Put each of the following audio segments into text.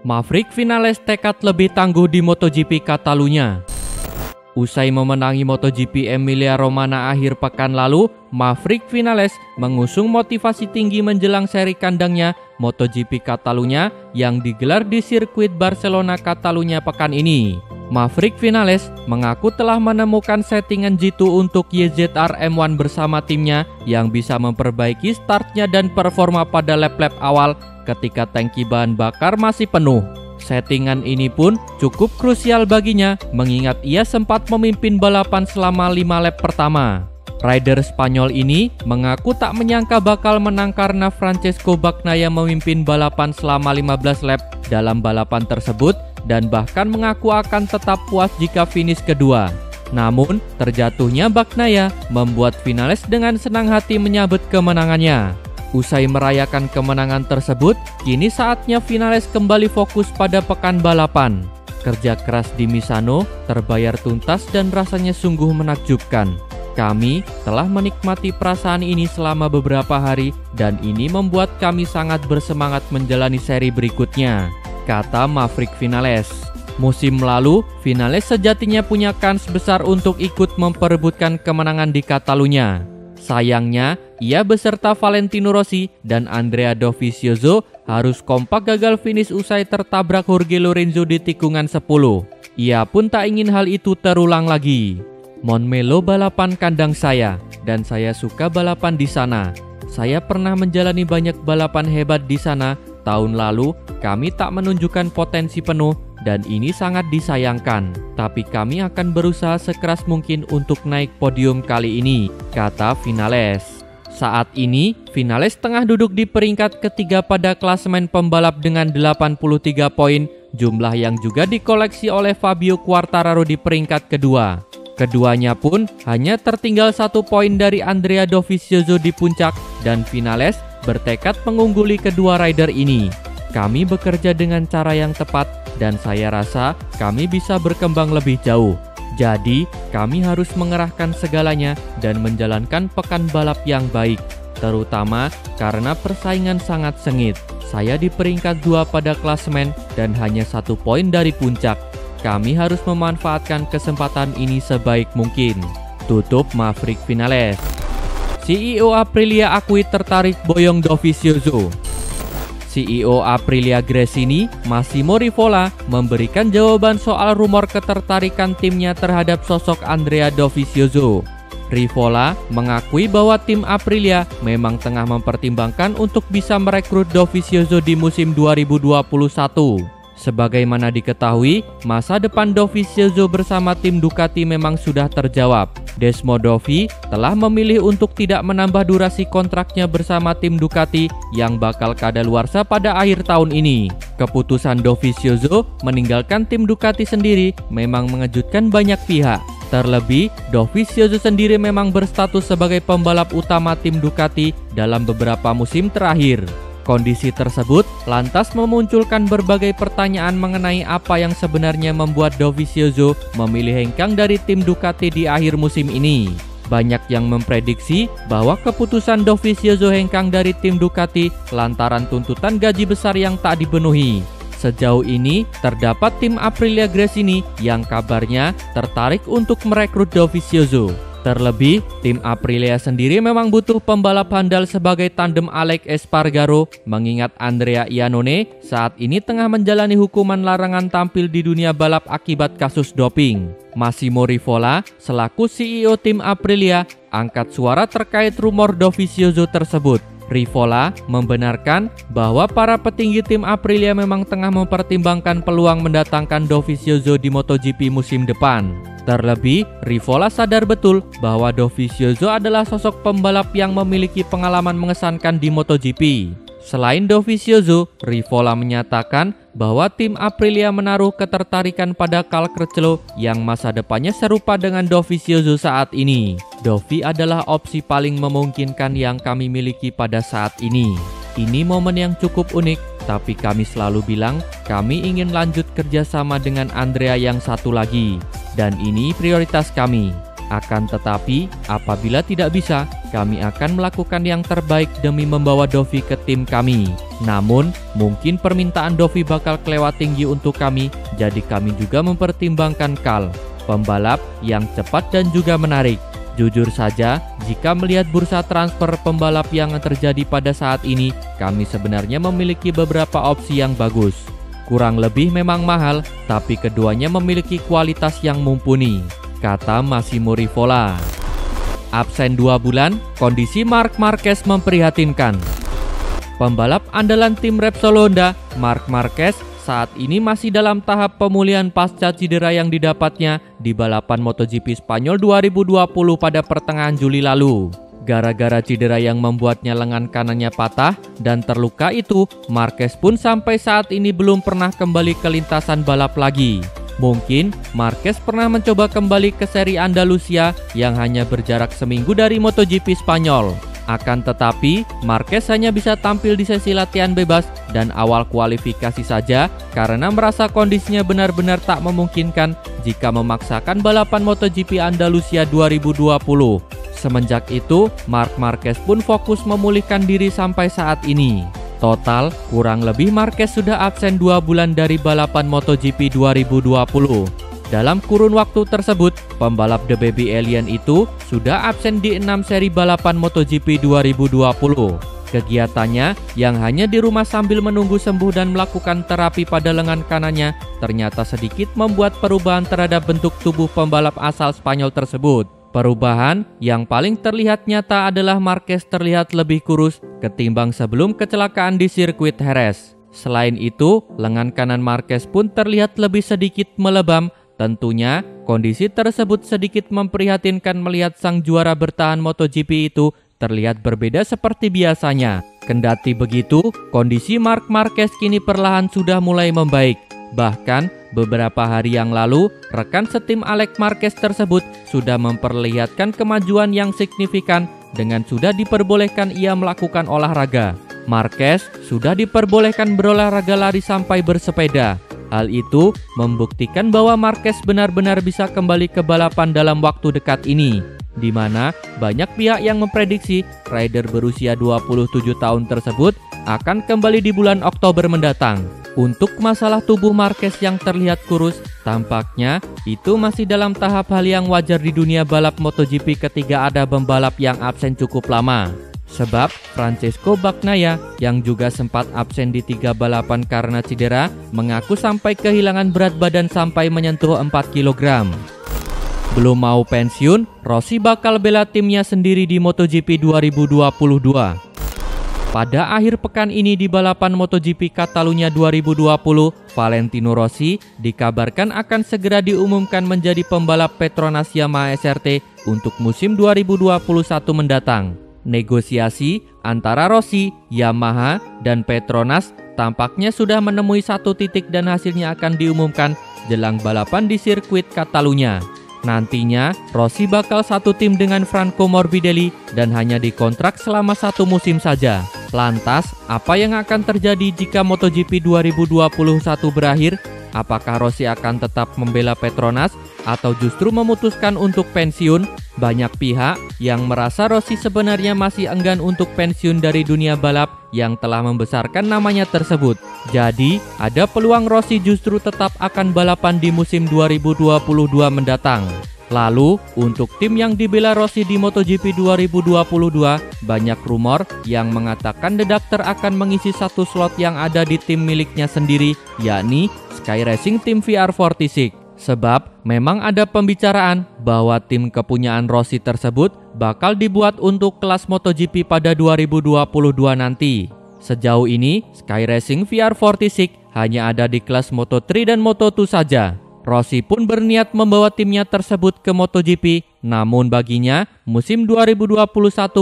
Maverick Vinales tekad lebih tangguh di MotoGP Catalunya. Usai memenangi MotoGP Emilia-Romagna akhir pekan lalu, Maverick Vinales mengusung motivasi tinggi menjelang seri kandangnya MotoGP Catalunya yang digelar di sirkuit Barcelona Catalunya pekan ini. Maverick Vinales mengaku telah menemukan settingan jitu untuk YZR M1 bersama timnya yang bisa memperbaiki startnya dan performa pada lap-lap awal ketika tangki bahan bakar masih penuh. Settingan ini pun cukup krusial baginya mengingat ia sempat memimpin balapan selama 5 lap pertama. Rider Spanyol ini mengaku tak menyangka bakal menang karena Francesco Bagnaia memimpin balapan selama 15 lap dalam balapan tersebut dan bahkan mengaku akan tetap puas jika finish kedua. Namun, terjatuhnya Bagnaia membuat Vinales dengan senang hati menyambut kemenangannya. Usai merayakan kemenangan tersebut, kini saatnya Vinales kembali fokus pada pekan balapan. Kerja keras di Misano terbayar tuntas dan rasanya sungguh menakjubkan. Kami telah menikmati perasaan ini selama beberapa hari dan ini membuat kami sangat bersemangat menjalani seri berikutnya, kata Maverick Vinales. Musim lalu, Vinales sejatinya punya kans besar untuk ikut memperebutkan kemenangan di Catalunya. Sayangnya, ia beserta Valentino Rossi dan Andrea Dovizioso harus kompak gagal finish usai tertabrak Jorge Lorenzo di tikungan 10. Ia pun tak ingin hal itu terulang lagi. Montmeló balapan kandang saya, dan saya suka balapan di sana. Saya pernah menjalani banyak balapan hebat di sana. Tahun lalu, kami tak menunjukkan potensi penuh dan ini sangat disayangkan. Tapi kami akan berusaha sekeras mungkin untuk naik podium kali ini, kata Vinales. Saat ini, Vinales tengah duduk di peringkat ketiga pada klasemen pembalap dengan 83 poin, jumlah yang juga dikoleksi oleh Fabio Quartararo di peringkat kedua. Keduanya pun hanya tertinggal 1 poin dari Andrea Dovizioso di puncak dan Vinales bertekad mengungguli kedua rider ini. Kami bekerja dengan cara yang tepat dan saya rasa kami bisa berkembang lebih jauh. Jadi, kami harus mengerahkan segalanya dan menjalankan pekan balap yang baik, terutama karena persaingan sangat sengit. Saya di peringkat 2 pada klasemen dan hanya 1 poin dari puncak. Kami harus memanfaatkan kesempatan ini sebaik mungkin, tutup Maverick Vinales. CEO Aprilia akui tertarik boyong Dovizioso. CEO Aprilia Gresini, Massimo Rivola, memberikan jawaban soal rumor ketertarikan timnya terhadap sosok Andrea Dovizioso. Rivola mengakui bahwa tim Aprilia memang tengah mempertimbangkan untuk bisa merekrut Dovizioso di musim 2021. Sebagaimana diketahui, masa depan Dovizioso bersama tim Ducati memang sudah terjawab. Desmo Dovi telah memilih untuk tidak menambah durasi kontraknya bersama tim Ducati yang bakal kadaluarsa pada akhir tahun ini. Keputusan Dovizioso meninggalkan tim Ducati sendiri memang mengejutkan banyak pihak. Terlebih, Dovizioso sendiri memang berstatus sebagai pembalap utama tim Ducati dalam beberapa musim terakhir. Kondisi tersebut lantas memunculkan berbagai pertanyaan mengenai apa yang sebenarnya membuat Dovizioso memilih hengkang dari tim Ducati di akhir musim ini. Banyak yang memprediksi bahwa keputusan Dovizioso hengkang dari tim Ducati lantaran tuntutan gaji besar yang tak dipenuhi. Sejauh ini, terdapat tim Aprilia Gresini yang kabarnya tertarik untuk merekrut Dovizioso. Terlebih, tim Aprilia sendiri memang butuh pembalap handal sebagai tandem Alex Espargaro, mengingat Andrea Iannone saat ini tengah menjalani hukuman larangan tampil di dunia balap akibat kasus doping. Massimo Rivola, selaku CEO tim Aprilia, angkat suara terkait rumor Dovizioso tersebut. Rivola membenarkan bahwa para petinggi tim Aprilia memang tengah mempertimbangkan peluang mendatangkan Dovizioso di MotoGP musim depan. Terlebih, Rivola sadar betul bahwa Dovizioso adalah sosok pembalap yang memiliki pengalaman mengesankan di MotoGP. Selain Dovizioso, Rivola menyatakan bahwa tim Aprilia menaruh ketertarikan pada Cal Crutchlow yang masa depannya serupa dengan Dovizioso saat ini. Dovi adalah opsi paling memungkinkan yang kami miliki pada saat ini. Ini momen yang cukup unik, tapi kami selalu bilang kami ingin lanjut kerjasama dengan Andrea yang satu lagi. Dan ini prioritas kami. Akan tetapi, apabila tidak bisa, kami akan melakukan yang terbaik demi membawa Dovi ke tim kami. Namun, mungkin permintaan Dovi bakal kelewat tinggi untuk kami, jadi kami juga mempertimbangkan Carl, pembalap yang cepat dan juga menarik. Jujur saja, jika melihat bursa transfer pembalap yang terjadi pada saat ini, kami sebenarnya memiliki beberapa opsi yang bagus. Kurang lebih memang mahal, tapi keduanya memiliki kualitas yang mumpuni, kata Massimo Rivola. Absen 2 bulan, kondisi Marc Marquez memprihatinkan. Pembalap andalan tim Repsol Honda, Marc Marquez, saat ini masih dalam tahap pemulihan pasca cedera yang didapatnya di balapan MotoGP Spanyol 2020 pada pertengahan Juli lalu. Gara-gara cedera yang membuatnya lengan kanannya patah dan terluka itu, Marquez pun sampai saat ini belum pernah kembali ke lintasan balap lagi. Mungkin Marquez pernah mencoba kembali ke seri Andalusia yang hanya berjarak seminggu dari MotoGP Spanyol. Akan tetapi, Marquez hanya bisa tampil di sesi latihan bebas dan awal kualifikasi saja karena merasa kondisinya benar-benar tak memungkinkan jika memaksakan balapan MotoGP Andalusia 2020. Semenjak itu, Marc Marquez pun fokus memulihkan diri sampai saat ini. Total, kurang lebih Marquez sudah absen 2 bulan dari balapan MotoGP 2020. Dalam kurun waktu tersebut, pembalap The Baby Alien itu sudah absen di 6 seri balapan MotoGP 2020. Kegiatannya yang hanya di rumah sambil menunggu sembuh dan melakukan terapi pada lengan kanannya ternyata sedikit membuat perubahan terhadap bentuk tubuh pembalap asal Spanyol tersebut. Perubahan yang paling terlihat nyata adalah Marquez terlihat lebih kurus ketimbang sebelum kecelakaan di sirkuit Jerez. Selain itu, lengan kanan Marquez pun terlihat lebih sedikit melebam. Tentunya, kondisi tersebut sedikit memprihatinkan melihat sang juara bertahan MotoGP itu terlihat berbeda seperti biasanya. Kendati begitu, kondisi Marc Marquez kini perlahan sudah mulai membaik. Bahkan, beberapa hari yang lalu, rekan setim Alex Marquez tersebut sudah memperlihatkan kemajuan yang signifikan dengan sudah diperbolehkan ia melakukan olahraga. Marquez sudah diperbolehkan berolahraga lari sampai bersepeda. Hal itu membuktikan bahwa Marquez benar-benar bisa kembali ke balapan dalam waktu dekat ini, di mana banyak pihak yang memprediksi rider berusia 27 tahun tersebut akan kembali di bulan Oktober mendatang. Untuk masalah tubuh Marquez yang terlihat kurus, tampaknya itu masih dalam tahap hal yang wajar di dunia balap MotoGP ketika ada pembalap yang absen cukup lama. Sebab Francesco Bagnaia yang juga sempat absen di 3 balapan karena cedera mengaku sampai kehilangan berat badan sampai menyentuh 4 kg. Belum mau pensiun, Rossi bakal bela timnya sendiri di MotoGP 2022. Pada akhir pekan ini di balapan MotoGP Catalunya 2020, Valentino Rossi dikabarkan akan segera diumumkan menjadi pembalap Petronas Yamaha SRT untuk musim 2021 mendatang. Negosiasi antara Rossi, Yamaha, dan Petronas tampaknya sudah menemui satu titik dan hasilnya akan diumumkan jelang balapan di sirkuit Catalunya. Nantinya, Rossi bakal satu tim dengan Franco Morbidelli dan hanya dikontrak selama 1 musim saja. Lantas, apa yang akan terjadi jika MotoGP 2021 berakhir? Apakah Rossi akan tetap membela Petronas atau justru memutuskan untuk pensiun? Banyak pihak yang merasa Rossi sebenarnya masih enggan untuk pensiun dari dunia balap yang telah membesarkan namanya tersebut. Jadi, ada peluang Rossi justru tetap akan balapan di musim 2022 mendatang. Lalu, untuk tim yang dibela Rossi di MotoGP 2022, banyak rumor yang mengatakan The Doctor akan mengisi satu slot yang ada di tim miliknya sendiri, yakni Sky Racing Team VR46. Sebab memang ada pembicaraan bahwa tim kepunyaan Rossi tersebut bakal dibuat untuk kelas MotoGP pada 2022 nanti. Sejauh ini, Sky Racing VR46 hanya ada di kelas Moto3 dan Moto2 saja. Rossi pun berniat membawa timnya tersebut ke MotoGP, namun baginya musim 2021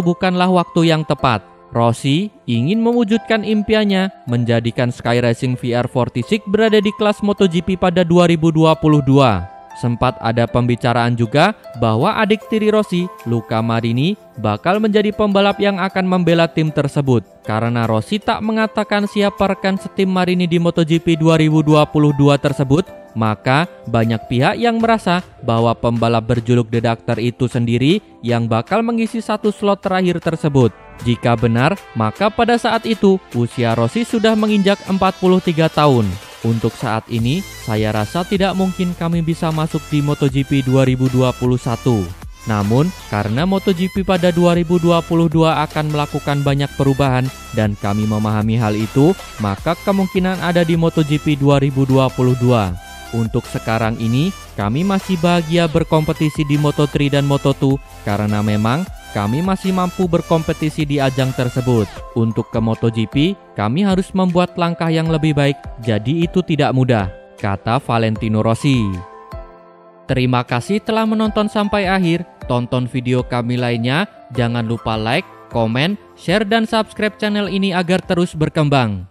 bukanlah waktu yang tepat. Rossi ingin mewujudkan impiannya menjadikan Sky Racing VR46 berada di kelas MotoGP pada 2022. Sempat ada pembicaraan juga bahwa adik tiri Rossi, Luca Marini, bakal menjadi pembalap yang akan membela tim tersebut. Karena Rossi tak mengatakan siapa rekan setim Marini di MotoGP 2022 tersebut, maka banyak pihak yang merasa bahwa pembalap berjuluk The Doctor itu sendiri yang bakal mengisi satu slot terakhir tersebut. Jika benar, maka pada saat itu usia Rossi sudah menginjak 43 tahun. Untuk saat ini, saya rasa tidak mungkin kami bisa masuk di MotoGP 2021. Namun, karena MotoGP pada 2022 akan melakukan banyak perubahan dan kami memahami hal itu, maka kemungkinan ada di MotoGP 2022. Untuk sekarang ini, kami masih bahagia berkompetisi di Moto3 dan Moto2 karena memang kami masih mampu berkompetisi di ajang tersebut. Untuk ke MotoGP, kami harus membuat langkah yang lebih baik, jadi itu tidak mudah, kata Valentino Rossi. Terima kasih telah menonton sampai akhir. Tonton video kami lainnya. Jangan lupa like, komen, share, dan subscribe channel ini agar terus berkembang.